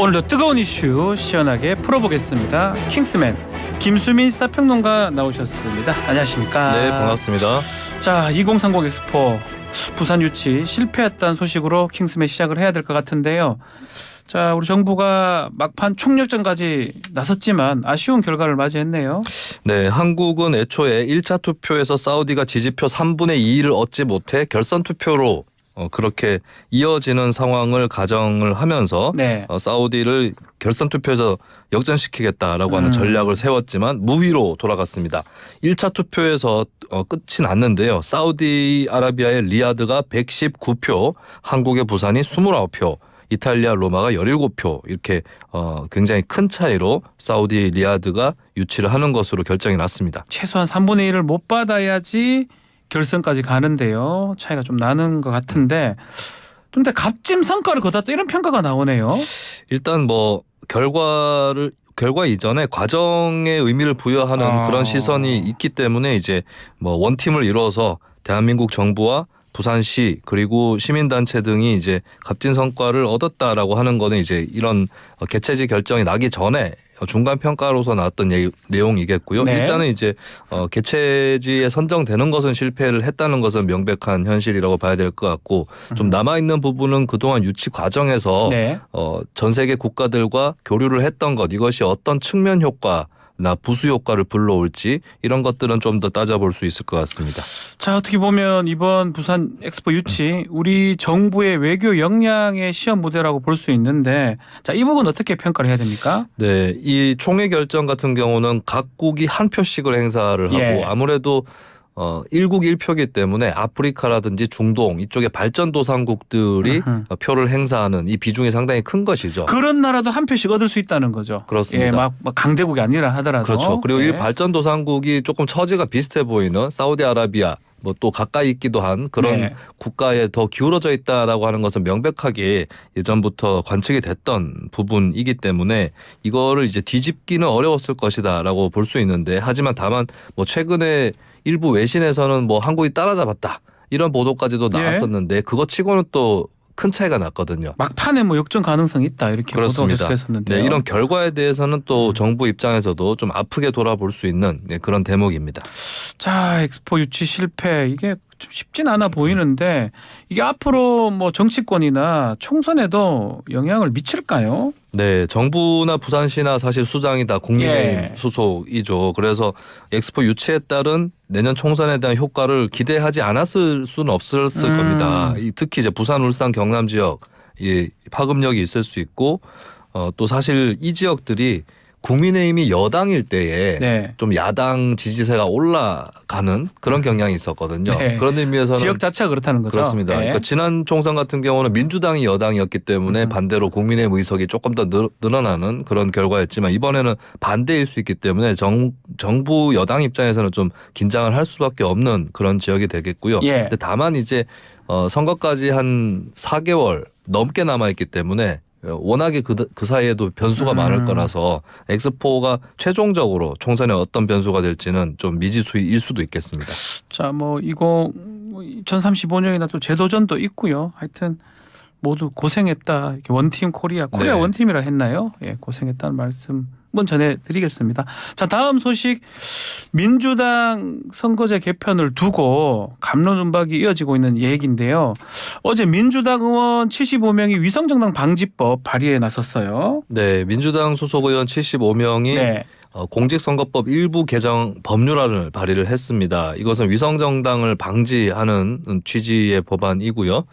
오늘도 뜨거운 이슈 시원하게 풀어보겠습니다. 킹스맨 김수민 시사평론가 나오셨습니다. 안녕하십니까? 네, 반갑습니다. 자, 2030 엑스포 부산 유치 실패했다는 소식으로 킹스맨 시작을 해야 될 것 같은데요. 자, 우리 정부가 막판 총력전까지 나섰지만 아쉬운 결과를 맞이했네요. 네, 한국은 애초에 1차 투표에서 사우디가 지지표 3분의 2를 얻지 못해 결선 투표로 그렇게 이어지는 상황을 가정을 하면서 네. 사우디를 결선 투표에서 역전시키겠다라고 하는 전략을 세웠지만 무위로 돌아갔습니다. 1차 투표에서 끝이 났는데요. 사우디아라비아의 리야드가 119표, 한국의 부산이 29표, 이탈리아 로마가 17표 이렇게 굉장히 큰 차이로 사우디 리야드가 유치를 하는 것으로 결정이 났습니다. 최소한 3분의 1을 못 받아야지 결선까지 가는데요. 차이가 좀 나는 것 같은데 좀 더 값짐 성과를 거뒀다 이런 평가가 나오네요. 일단 뭐 결과 이전에 과정에 의미를 부여하는 그런 시선이 있기 때문에 이제 뭐 원팀을 이뤄서 대한민국 정부와 부산시 그리고 시민단체 등이 이제 값진 성과를 얻었다라고 하는 거는 이제 이런 개최지 결정이 나기 전에 중간 평가로서 나왔던 내용이겠고요. 네. 일단은 이제 개최지에 선정되는 것은 실패를 했다는 것은 명백한 현실이라고 봐야 될 것 같고 좀 남아 있는 부분은 그동안 유치 과정에서 네. 전 세계 국가들과 교류를 했던 것 이것이 어떤 측면 효과 나 부수 효과를 불러올지 이런 것들은 좀 더 따져볼 수 있을 것 같습니다. 자, 어떻게 보면 이번 부산 엑스포 유치 우리 정부의 외교 역량의 시험 무대라고 볼 수 있는데 자, 이 부분 어떻게 평가를 해야 됩니까? 네, 이 총회 결정 같은 경우는 각국이 한 표씩을 행사를 하고 예. 아무래도 1국 1표기 때문에 아프리카라든지 중동 이쪽의 발전도상국들이 표를 행사하는 이 비중이 상당히 큰 것이죠. 그런 나라도 한 표씩 얻을 수 있다는 거죠. 그렇습니다. 예, 막 강대국이 아니라 하더라도. 그렇죠. 그리고 예. 이 발전도상국이 조금 처지가 비슷해 보이는 사우디아라비아 뭐 또 가까이 있기도 한 그런 네. 국가에 더 기울어져 있다라고 하는 것은 명백하게 예전부터 관측이 됐던 부분이기 때문에 이거를 이제 뒤집기는 어려웠을 것이다라고 볼 수 있는데 하지만 다만 뭐 최근에 일부 외신에서는 뭐 한국이 따라잡았다 이런 보도까지도 나왔었는데 그거 치고는 또 큰 차이가 났거든요. 막판에 뭐 역전 가능성이 있다 이렇게 보도가 그렇습니다. 계속됐었는데요. 네, 이런 결과에 대해서는 또 정부 입장에서도 좀 아프게 돌아볼 수 있는 그런 대목입니다. 자, 엑스포 유치 실패 이게 좀 쉽진 않아 보이는데 이게 앞으로 뭐 정치권이나 총선에도 영향을 미칠까요? 네, 정부나 부산시나 사실 수장이 다 국민의힘 예. 소속이죠. 그래서 엑스포 유치에 따른 내년 총선에 대한 효과를 기대하지 않았을 수는 없었을 겁니다. 특히 이제 부산, 울산, 경남 지역 이 파급력이 있을 수 있고 또 사실 이 지역들이 국민의힘이 여당일 때에 네. 좀 야당 지지세가 올라가는 그런 경향이 있었거든요. 네. 그런 의미에서는 지역 자체가 그렇다는 거죠. 그렇습니다. 네. 그러니까 지난 총선 같은 경우는 민주당이 여당이었기 때문에 반대로 국민의힘 의석이 조금 더 늘어나는 그런 결과였지만 이번에는 반대일 수 있기 때문에 정부 여당 입장에서는 좀 긴장을 할 수밖에 없는 그런 지역이 되겠고요. 예. 근데 다만 이제 선거까지 한 4개월 넘게 남아있기 때문에 워낙에 그 사이에도 변수가 많을 거라서 엑스포가 최종적으로 총선에 어떤 변수가 될지는 좀 미지수일 수도 있겠습니다. 자, 뭐 이거 2035년이나 또 재도전도 있고요. 하여튼 모두 고생했다. 이렇게 원팀 코리아 네. 원팀이라 했나요? 예, 고생했다는 말씀 한번 전해드리겠습니다. 자, 다음 소식 민주당 선거제 개편을 두고 갑론음박이 이어지고 있는 얘기인데요. 어제 민주당 의원 75명이 위성정당 방지법 발의에 나섰어요. 네, 민주당 소속 의원 75명이 네. 공직선거법 일부 개정 법률안을 발의를 했습니다. 이것은 위성정당을 방지하는 취지의 법안이고요.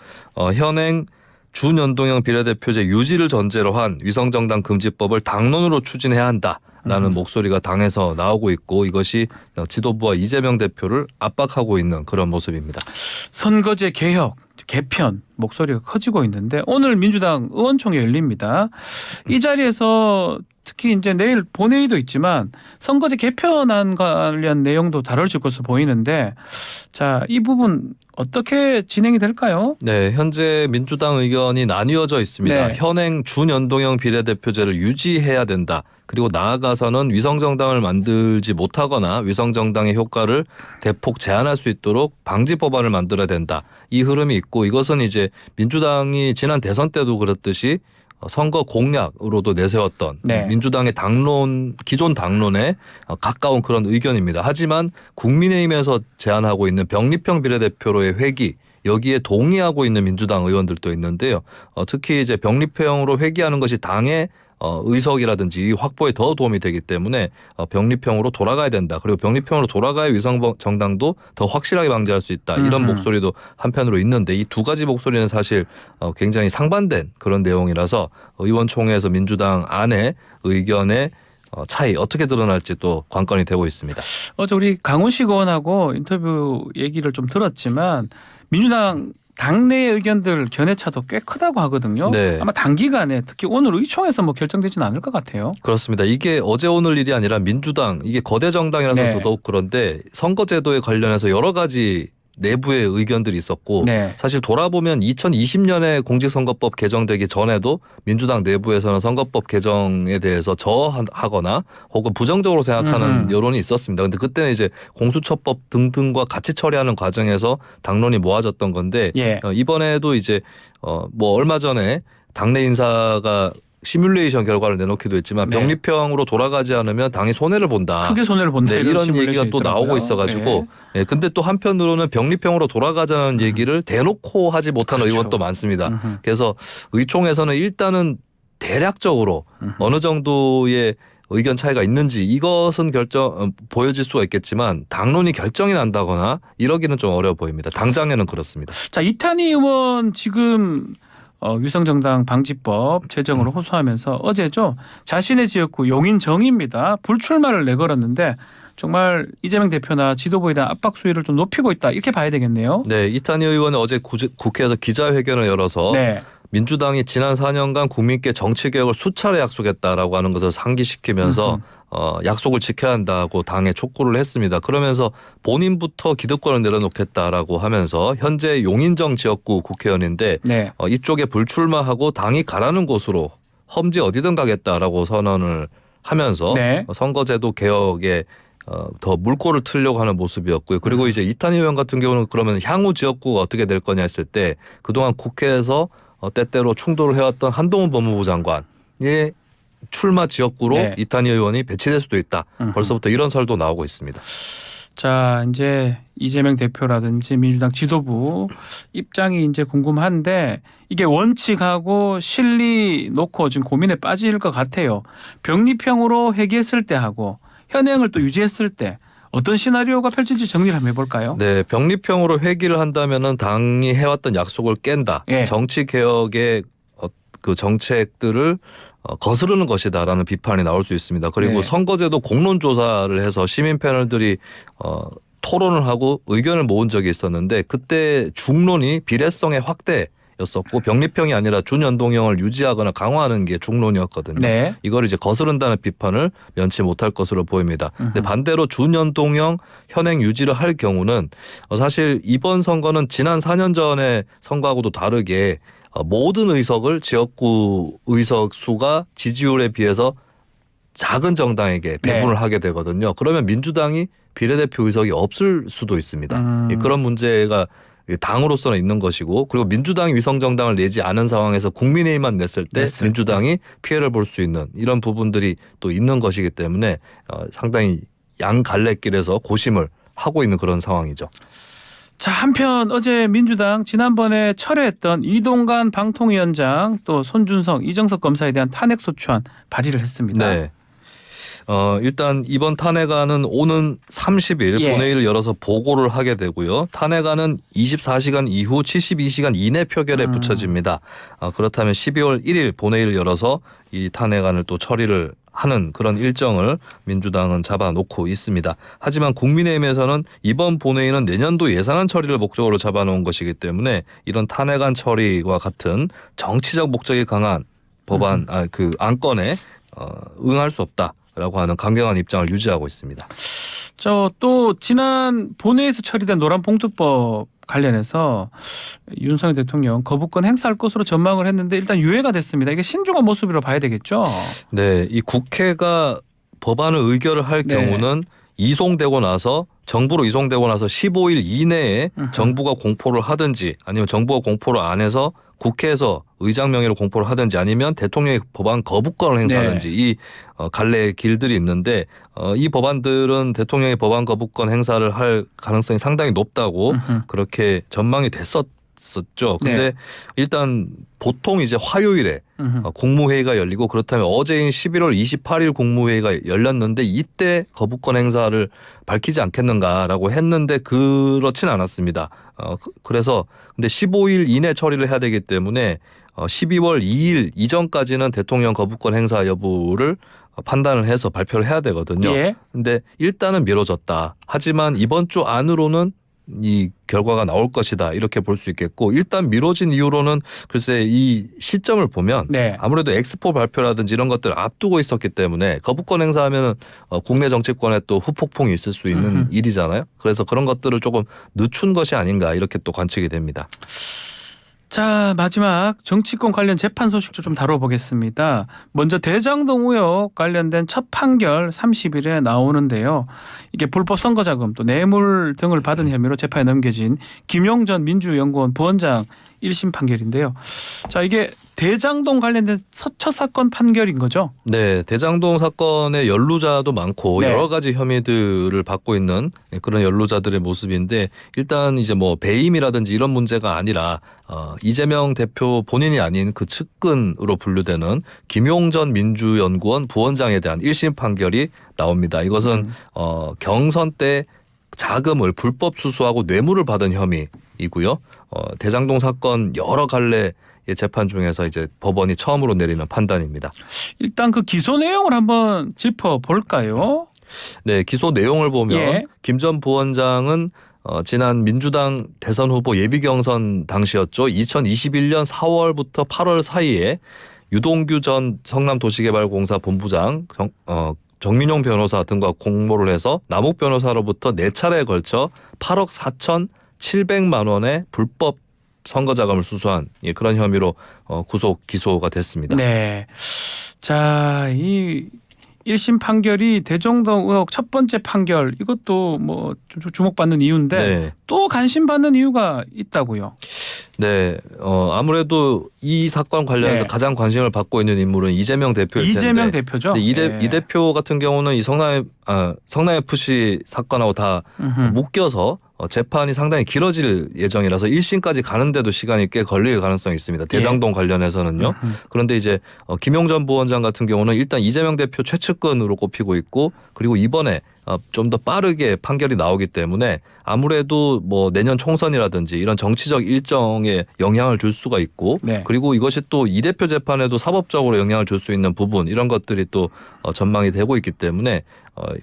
현행 준연동형 비례대표제 유지를 전제로 한 위성정당 금지법을 당론으로 추진해야 한다라는 목소리가 당에서 나오고 있고 이것이 지도부와 이재명 대표를 압박하고 있는 그런 모습입니다. 선거제 개혁, 개편 목소리가 커지고 있는데 오늘 민주당 의원총회 열립니다. 이 자리에서 특히 이제 내일 본회의도 있지만 선거제 개편안 관련 내용도 다뤄질 것으로 보이는데 자, 이 부분 어떻게 진행이 될까요? 네, 현재 민주당 의견이 나뉘어져 있습니다. 네. 현행 준연동형 비례대표제를 유지해야 된다. 그리고 나아가서는 위성정당을 만들지 못하거나 위성정당의 효과를 대폭 제한할 수 있도록 방지 법안을 만들어야 된다. 이 흐름이 있고 이것은 이제 민주당이 지난 대선 때도 그랬듯이 선거 공약으로도 내세웠던 네. 민주당의 기존 당론에 가까운 그런 의견입니다. 하지만 국민의힘에서 제안하고 있는 병립형 비례대표로의 회귀 여기에 동의하고 있는 민주당 의원들도 있는데요. 특히 이제 병립형으로 회귀하는 것이 당의 의석이라든지 확보에 더 도움이 되기 때문에 병립형으로 돌아가야 된다. 그리고 병립형으로 돌아가야 위성 정당도 더 확실하게 방지할 수 있다. 이런 목소리도 한편으로 있는데 이 두 가지 목소리는 사실 굉장히 상반된 그런 내용이라서 의원총회에서 민주당 안에 의견의 차이 어떻게 드러날지 또 관건이 되고 있습니다. 어제 우리 강훈식 의원하고 인터뷰 얘기를 좀 들었지만 민주당 당내의 의견들 견해차도 꽤 크다고 하거든요. 네. 아마 단기간에 특히 오늘 의총에서 뭐 결정되지는 않을 것 같아요. 그렇습니다. 이게 어제 오늘 일이 아니라 민주당 이게 거대 정당이라서 네. 더더욱 그런데 선거제도에 관련해서 여러 가지 내부의 의견들이 있었고 네. 사실 돌아보면 2020년에 공직선거법 개정되기 전에도 민주당 내부에서는 선거법 개정에 대해서 저하거나 혹은 부정적으로 생각하는 여론이 있었습니다. 근데 그때는 이제 공수처법 등등과 같이 처리하는 과정에서 당론이 모아졌던 건데 예. 이번에도 이제 뭐 얼마 전에 당내 인사가 시뮬레이션 결과를 내놓기도 했지만 네. 병립형으로 돌아가지 않으면 당이 손해를 본다. 크게 손해를 본다. 네, 이런 얘기가 또 나오고 있어가지고 예, 근데 또 한편으로는 병립형으로 돌아가자는 얘기를 대놓고 하지 못한 그렇죠. 의원도 많습니다. 그래서 의총에서는 일단은 대략적으로 어느 정도의 의견 차이가 있는지 이것은 보여질 수가 있겠지만 당론이 결정이 난다거나 이러기는 좀 어려워 보입니다. 당장에는 그렇습니다. 자, 이탄희 의원 지금 위성정당 방지법 제정으로 호소하면서 어제죠. 자신의 지역구 용인정입니다. 불출마를 내걸었는데 정말 이재명 대표나 지도부에 대한 압박 수위를 좀 높이고 있다. 이렇게 봐야 되겠네요. 네, 이탄희 의원은 어제 국회에서 기자회견을 열어서 네. 민주당이 지난 4년간 국민께 정치개혁을 수차례 약속했다라고 하는 것을 상기시키면서 약속을 지켜야 한다고 당에 촉구를 했습니다. 그러면서 본인부터 기득권을 내려놓겠다라고 하면서 현재 용인정 지역구 국회의원인데 네. 이쪽에 불출마하고 당이 가라는 곳으로 험지 어디든 가겠다라고 선언을 하면서 네. 선거제도 개혁에 더 물꼬를 틀려고 하는 모습이었고요. 그리고 이제 이탄희 의원 같은 경우는 그러면 향후 지역구가 어떻게 될 거냐 했을 때 그동안 국회에서 때때로 충돌을 해왔던 한동훈 법무부 장관의 출마 지역구로 네. 이탄희 의원이 배치될 수도 있다. 벌써부터 이런 설도 나오고 있습니다. 자, 이제 이재명 대표라든지 민주당 지도부 입장이 이제 궁금한데 이게 원칙하고 실리 놓고 지금 고민에 빠질 것 같아요. 병립형으로 회귀했을 때 하고 현행을 또 유지했을 때 어떤 시나리오가 펼칠지 정리를 한번 해볼까요? 네, 병립형으로 회귀를 한다면은 당이 해왔던 약속을 깬다. 예. 정치 개혁의 그 정책들을 거스르는 것이다라는 비판이 나올 수 있습니다. 그리고 네. 선거제도 공론 조사를 해서 시민 패널들이 토론을 하고 의견을 모은 적이 있었는데 그때 중론이 비례성의 확대였었고 병립형이 아니라 준연동형을 유지하거나 강화하는 게 중론이었거든요. 네. 이걸 이제 거스른다는 비판을 면치 못할 것으로 보입니다. 근데 반대로 준연동형 현행 유지를 할 경우는 사실 이번 선거는 지난 4년 전의 선거하고도 다르게 모든 의석을 지역구 의석 수가 지지율에 비해서 작은 정당에게 배분을 하게 되거든요. 그러면 민주당이 비례대표 의석이 없을 수도 있습니다. 그런 문제가 당으로서는 있는 것이고 그리고 민주당이 위성정당을 내지 않은 상황에서 국민의힘만 냈을 때 민주당이 피해를 볼 수 있는 이런 부분들이 또 있는 것이기 때문에 상당히 양갈래길에서 고심을 하고 있는 그런 상황이죠. 자, 한편 어제 민주당 지난번에 철회했던 이동관 방통위원장 또 손준성, 이정석 검사에 대한 탄핵소추안 발의를 했습니다. 네. 일단 이번 탄핵안은 오는 30일 예. 본회의를 열어서 보고를 하게 되고요. 탄핵안은 24시간 이후 72시간 이내 표결에 붙여집니다. 그렇다면 12월 1일 본회의를 열어서 이 탄핵안을 또 처리를 하는 그런 일정을 민주당은 잡아놓고 있습니다. 하지만 국민의힘에서는 이번 본회의는 내년도 예산안 처리를 목적으로 잡아놓은 것이기 때문에 이런 탄핵안 처리와 같은 정치적 목적이 강한 법안 그 안건에 응할 수 없다라고 하는 강경한 입장을 유지하고 있습니다. 또 지난 본회의에서 처리된 노란봉투법 관련해서 윤석열 대통령 거부권 행사할 것으로 전망을 했는데 일단 유예가 됐습니다. 이게 신중한 모습으로 봐야 되겠죠? 네, 이 국회가 법안을 의결을 할 경우는 이송되고 나서 정부로 이송되고 나서 15일 이내에 정부가 공포를 하든지 아니면 정부가 공포를 안 해서 국회에서 의장 명의로 공포를 하든지 아니면 대통령의 법안 거부권을 행사하든지 이 갈래의 길들이 있는데 이 법안들은 대통령의 법안 거부권 행사를 할 가능성이 상당히 높다고 그렇게 전망이 됐었죠. 근데 일단 보통 이제 화요일에 국무회의가 열리고 그렇다면 어제인 11월 28일 국무회의가 열렸는데 이때 거부권 행사를 밝히지 않겠는가라고 했는데 그렇진 않았습니다. 그래서 근데 15일 이내 처리를 해야 되기 때문에 12월 2일 이전까지는 대통령 거부권 행사 여부를 판단을 해서 발표를 해야 되거든요. 근데 일단은 미뤄졌다. 하지만 이번 주 안으로는 이 결과가 나올 것이다 이렇게 볼 수 있겠고 일단 미뤄진 이유로는 글쎄 이 시점을 보면 아무래도 엑스포 발표라든지 이런 것들을 앞두고 있었기 때문에 거부권 행사하면 국내 정치권에 또 후폭풍이 있을 수 있는 일이잖아요. 그래서 그런 것들을 조금 늦춘 것이 아닌가 이렇게 또 관측이 됩니다. 자, 마지막 정치권 관련 재판 소식도 좀 다뤄보겠습니다. 먼저 대장동 의혹 관련된 첫 판결 30일에 나오는데요. 이게 불법 선거자금 또 뇌물 등을 받은 혐의로 재판에 넘겨진 김용전 민주연구원 부원장 1심 판결인데요. 자, 이게 대장동 관련된 첫 사건 판결인 거죠? 네, 대장동 사건의 연루자도 많고 여러 가지 혐의들을 받고 있는 그런 연루자들의 모습인데 일단 이제 뭐 배임이라든지 이런 문제가 아니라 이재명 대표 본인이 아닌 그 측근으로 분류되는 김용전 민주연구원 부원장에 대한 1심 판결이 나옵니다. 이것은 경선 때 자금을 불법 수수하고 뇌물을 받은 혐의이고요. 대장동 사건 여러 갈래 재판 중에서 이제 법원이 처음으로 내리는 판단입니다. 일단 그 기소 내용을 한번 짚어볼까요? 네, 기소 내용을 보면 김 전 부원장은 지난 민주당 대선 후보 예비 경선 당시였죠. 2021년 4월부터 8월 사이에 유동규 전 성남도시개발공사 본부장 정민용 변호사 등과 공모를 해서 남욱 변호사로부터 4차례에 걸쳐 8억 4,700만 원의 불법 선거자금을 수수한 그런 혐의로 구속 기소가 됐습니다. 네. 자, 이 1심 판결이 대장동 의혹 첫 번째 판결 이것도 뭐 주목받는 이유인데 또 관심받는 이유가 있다고요. 네, 아무래도 이 사건 관련해서 가장 관심을 받고 있는 인물은 이재명 대표일 텐데. 이재명 대표죠. 이 대표 같은 경우는 이 성남 FC 사건하고 다 묶여서 재판이 상당히 길어질 예정이라서 1심까지 가는데도 시간이 꽤 걸릴 가능성이 있습니다. 대장동 관련해서는요. 그런데 이제 김용전 부원장 같은 경우는 일단 이재명 대표 최측근으로 꼽히고 있고 그리고 이번에 좀 더 빠르게 판결이 나오기 때문에 아무래도 뭐 내년 총선이라든지 이런 정치적 일정에 영향을 줄 수가 있고 그리고 이것이 또 이 대표 재판에도 사법적으로 영향을 줄 수 있는 부분 이런 것들이 또 전망이 되고 있기 때문에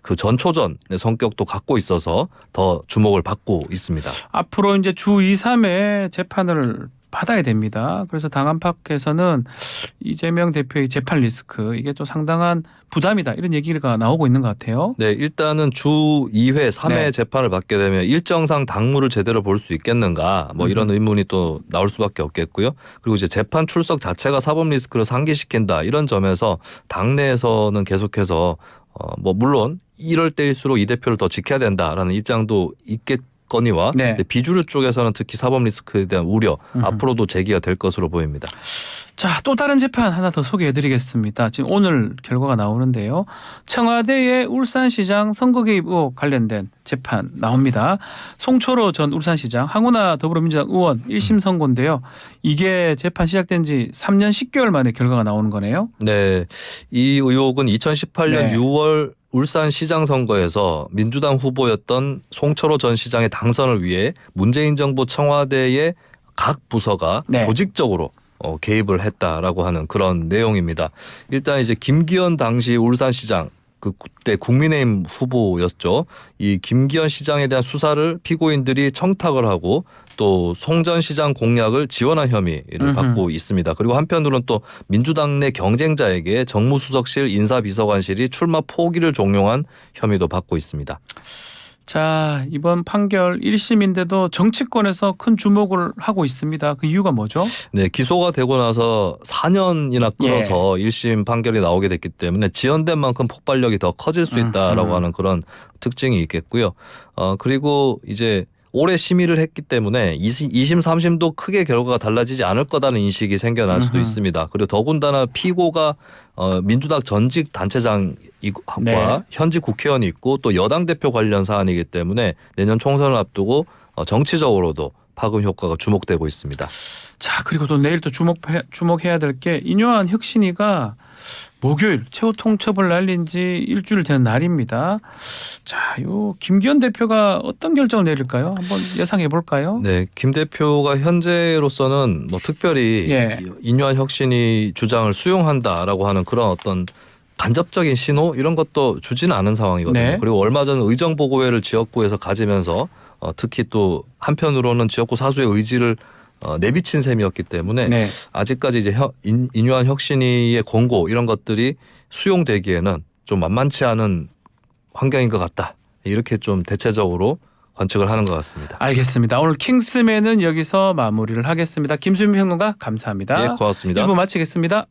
그 전초전의 성격도 갖고 있어서 더 주목을 받고 있습니다. 앞으로 이제 주 2, 3회 재판을 받아야 됩니다. 그래서 당 안팎에서는 이재명 대표의 재판 리스크 이게 좀 상당한 부담이다 이런 얘기가 나오고 있는 것 같아요. 네, 일단은 주 2회, 3회 재판을 받게 되면 일정상 당무를 제대로 볼 수 있겠는가 뭐 이런 의문이 또 나올 수밖에 없겠고요. 그리고 이제 재판 출석 자체가 사법 리스크를 상기시킨다 이런 점에서 당내에서는 계속해서 뭐 물론 이럴 때일수록 이 대표를 더 지켜야 된다라는 입장도 있겠거니와 비주류 쪽에서는 특히 사법 리스크에 대한 우려 앞으로도 제기가 될 것으로 보입니다. 자, 또 다른 재판 하나 더 소개해드리겠습니다. 지금 오늘 결과가 나오는데요. 청와대의 울산시장 선거 개입 의혹 관련된 재판 나옵니다. 송철호 전 울산시장, 황운하 더불어민주당 의원 1심 선고인데요. 이게 재판 시작된 지 3년 10개월 만에 결과가 나오는 거네요. 네, 이 의혹은 2018년 6월 울산시장 선거에서 민주당 후보였던 송철호 전 시장의 당선을 위해 문재인 정부 청와대의 각 부서가 조직적으로 개입을 했다라고 하는 그런 내용입니다. 일단 이제 김기현 당시 울산시장 그때 국민의힘 후보였죠. 이 김기현 시장에 대한 수사를 피고인들이 청탁을 하고 또 송 전 시장 공약을 지원한 혐의를 받고 있습니다. 그리고 한편으로는 또 민주당 내 경쟁자에게 정무수석실 인사비서관실이 출마 포기를 종용한 혐의도 받고 있습니다. 자, 이번 판결 1심인데도 정치권에서 큰 주목을 하고 있습니다. 그 이유가 뭐죠? 네, 기소가 되고 나서 4년이나 끌어서 1심 판결이 나오게 됐기 때문에 지연된 만큼 폭발력이 더 커질 수 있다라고 하는 그런 특징이 있겠고요. 그리고 이제 오래 심의를 했기 때문에 2심, 3심도 크게 결과가 달라지지 않을 거다는 인식이 생겨날 수도 있습니다. 그리고 더군다나 피고가 민주당 전직 단체장과 네. 현직 국회의원이 있고 또 여당 대표 관련 사안이기 때문에 내년 총선을 앞두고 정치적으로도 파급 효과가 주목되고 있습니다. 자, 그리고 또 내일 또 주목해야 될 게 인요한 혁신위가 목요일 최후 통첩을 날린 지 일주일 된 날입니다. 자, 요 김기현 대표가 어떤 결정을 내릴까요? 한번 예상해 볼까요? 네, 김 대표가 현재로서는 뭐 특별히 예. 인요한 혁신이 주장을 수용한다라고 하는 그런 어떤 간접적인 신호 이런 것도 주지는 않은 상황이거든요. 네. 그리고 얼마 전 의정보고회를 지역구에서 가지면서 특히 또 한편으로는 지역구 사수의 의지를 내비친 셈이었기 때문에 네. 아직까지 이제 인요한 혁신위의 권고 이런 것들이 수용되기에는 좀 만만치 않은 환경인 것 같다. 이렇게 좀 대체적으로 관측을 하는 것 같습니다. 알겠습니다. 오늘 킹스맨은 여기서 마무리를 하겠습니다. 김수민 평론가 감사합니다. 예, 고맙습니다. 1부 마치겠습니다.